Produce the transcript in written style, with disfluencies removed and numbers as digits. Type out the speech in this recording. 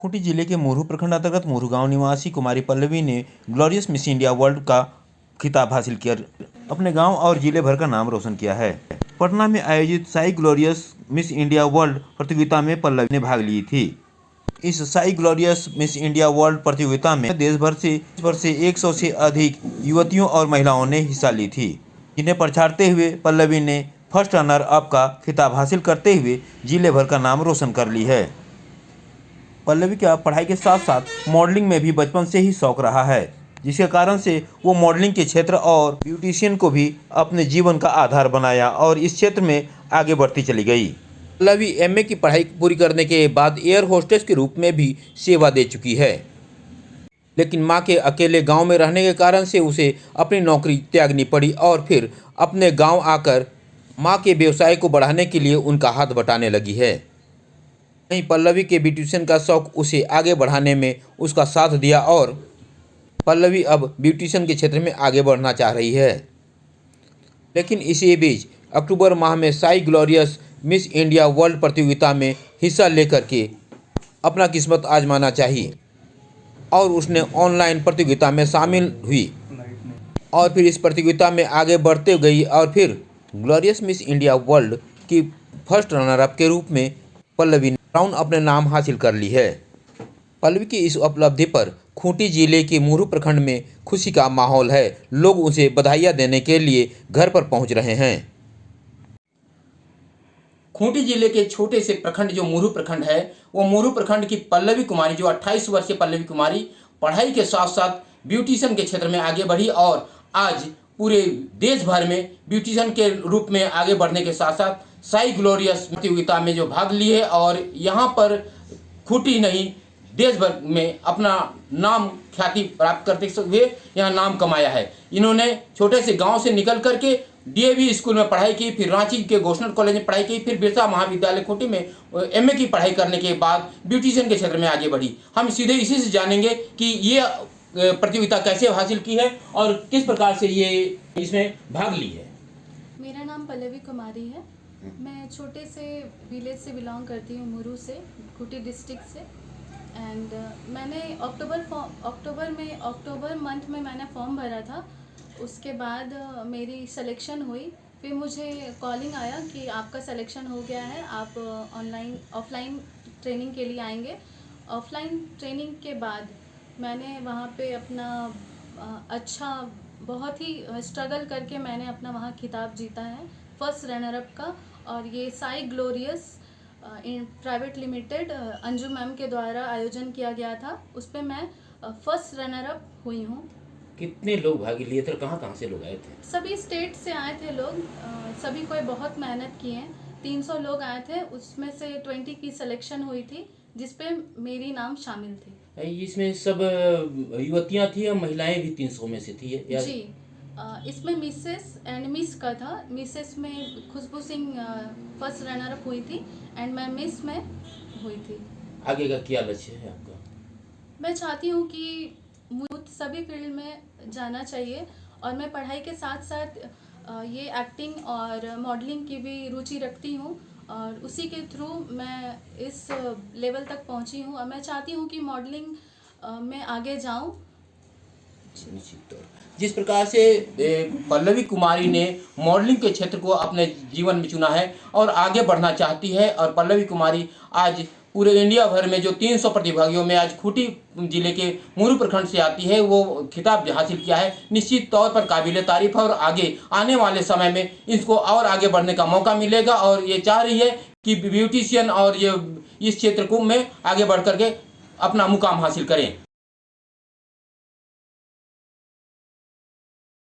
खूंटी जिले के मोरू प्रखंड अंतर्गत मोरू गांव निवासी कुमारी पल्लवी ने ग्लोरियस मिस इंडिया वर्ल्ड का खिताब हासिल किया, अपने गांव और जिले भर का नाम रोशन किया है। पटना में आयोजित Sai glorious miss India world प्रतियोगिता में पल्लवी ने भाग ली थी। इस Sai glorious miss India world प्रतियोगिता में देश भर से 100 से अधिक युवतियों और महिलाओं ने हिस्सा ली थी, जिन्हें पछाड़ते हुए पल्लवी ने फर्स्ट रनर अप का खिताब हासिल करते हुए जिले भर का नाम रोशन कर ली है। पल्लवी का पढ़ाई के साथ साथ मॉडलिंग में भी बचपन से ही शौक रहा है, जिसके कारण से वो मॉडलिंग के क्षेत्र और ब्यूटिशियन को भी अपने जीवन का आधार बनाया और इस क्षेत्र में आगे बढ़ती चली गई। पल्लवी एमए की पढ़ाई पूरी करने के बाद एयर होस्टेस के रूप में भी सेवा दे चुकी है, लेकिन मां के अकेले गांव में रहने के कारण से उसे अपनी नौकरी त्यागनी पड़ी और फिर अपने गांव आकर मां के व्यवसाय को बढ़ाने के लिए उनका हाथ बटाने लगी है। वहीं पल्लवी के ब्यूटिशियन का शौक उसे आगे बढ़ाने में उसका साथ दिया और पल्लवी अब ब्यूटिशियन के क्षेत्र में आगे बढ़ना चाह रही है। लेकिन इसी बीच अक्टूबर माह में Sai glorious miss India world प्रतियोगिता में हिस्सा लेकर के अपना किस्मत आजमाना चाहिए और उसने ऑनलाइन प्रतियोगिता में शामिल हुई और फिर इस प्रतियोगिता में आगे बढ़ते गई और फिर ग्लोरियस मिस इंडिया वर्ल्ड की फर्स्ट रनर अप के रूप में पल्लवी ने राउंड अपने नाम हासिल कर ली है। पल्लवी की इस उपलब्धि पर खूंटी जिले के मोरू प्रखंड में खुशी का माहौल है। लोग उसे बधाइयां देने के लिए घर पर पहुंच रहे हैं। खूंटी जिले के छोटे से प्रखंड जो मोरू प्रखंड है, वो मोरू प्रखंड की पल्लवी कुमारी जो 28 वर्षीय पल्लवी कुमारी पढ़ाई के साथ साथ ब्यूटिशियन के क्षेत्र में आगे बढ़ी और आज पूरे देश भर में ब्यूटिशियन के रूप में आगे बढ़ने के साथ साथ साई ग्लोरियस प्रतियोगिता में जो भाग लिए और यहाँ पर खूंटी नहीं देश भर में अपना नाम ख्याति प्राप्त करते हुए यहाँ नाम कमाया है। इन्होंने छोटे से गांव से निकल करके डीएवी स्कूल में पढ़ाई की, फिर रांची के घोषणा कॉलेज में पढ़ाई की, फिर बिरसा महाविद्यालय खूंटी में एमए की पढ़ाई करने के बाद ब्यूटिशियन के क्षेत्र में आगे बढ़ी। हम सीधे इसी से जानेंगे कि ये प्रतियोगिता कैसे हासिल की है और किस प्रकार से ये इसमें भाग ली है। मेरा नाम पल्लवी कुमारी है। मैं छोटे से विलेज से बिलोंग करती हूँ, मुरू से, खूंटी डिस्ट्रिक्ट से। एंड मैंने अक्टूबर मंथ में मैंने फॉर्म भरा था। उसके बाद मेरी सिलेक्शन हुई। फिर मुझे कॉलिंग आया कि आपका सिलेक्शन हो गया है, आप ऑफलाइन ट्रेनिंग के लिए आएंगे। ऑफलाइन ट्रेनिंग के बाद मैंने वहाँ पे अपना बहुत ही स्ट्रगल करके मैंने अपना वहाँ खिताब जीता है, फर्स्ट रनर अप का। और ये Sai glorious private limited Anju ma'am के द्वारा आयोजन किया गया था, उस पर मैं फर्स्ट रनर अप हुई हूँ। कितने लोग भाग लिए थे, कहाँ से लोग आए थे? सभी स्टेट से आए थे लोग, सभी कोई बहुत मेहनत किए हैं। 300 लोग आए थे, उसमें से 20 की सिलेक्शन हुई थी, जिसपे मेरी नाम शामिल थी। इसमें सब युवतियाँ थी या महिलाएं भी 300 में से थी या? जी, इसमें मिसेस एंड मिस का था। मिसेस में खुशबू सिंह फर्स्ट रनर अप हुई थी एंड मैं मिस में हुई थी। आगे का क्या लक्ष्य है आपका? मैं चाहती हूँ कि मुझे सभी फील्ड में जाना चाहिए और मैं पढ़ाई के साथ साथ ये एक्टिंग और मॉडलिंग की भी रुचि रखती हूँ और उसी के थ्रू मैं इस लेवल तक पहुँची हूँ और मैं चाहती हूँ कि मॉडलिंग में आगे जाऊँ। निश्चित तौर जिस प्रकार से पल्लवी कुमारी ने मॉडलिंग के क्षेत्र को अपने जीवन में चुना है और आगे बढ़ना चाहती है और पल्लवी कुमारी आज पूरे इंडिया भर में जो 300 प्रतिभागियों में आज खूंटी जिले के मोरू प्रखंड से आती है, वो खिताब हासिल किया है। निश्चित तौर पर काबिले तारीफ है और आगे आने वाले समय में इसको और आगे बढ़ने का मौका मिलेगा और ये चाह रही है कि ब्यूटिशियन और ये इस क्षेत्र को में आगे बढ़ करके अपना मुकाम हासिल करें।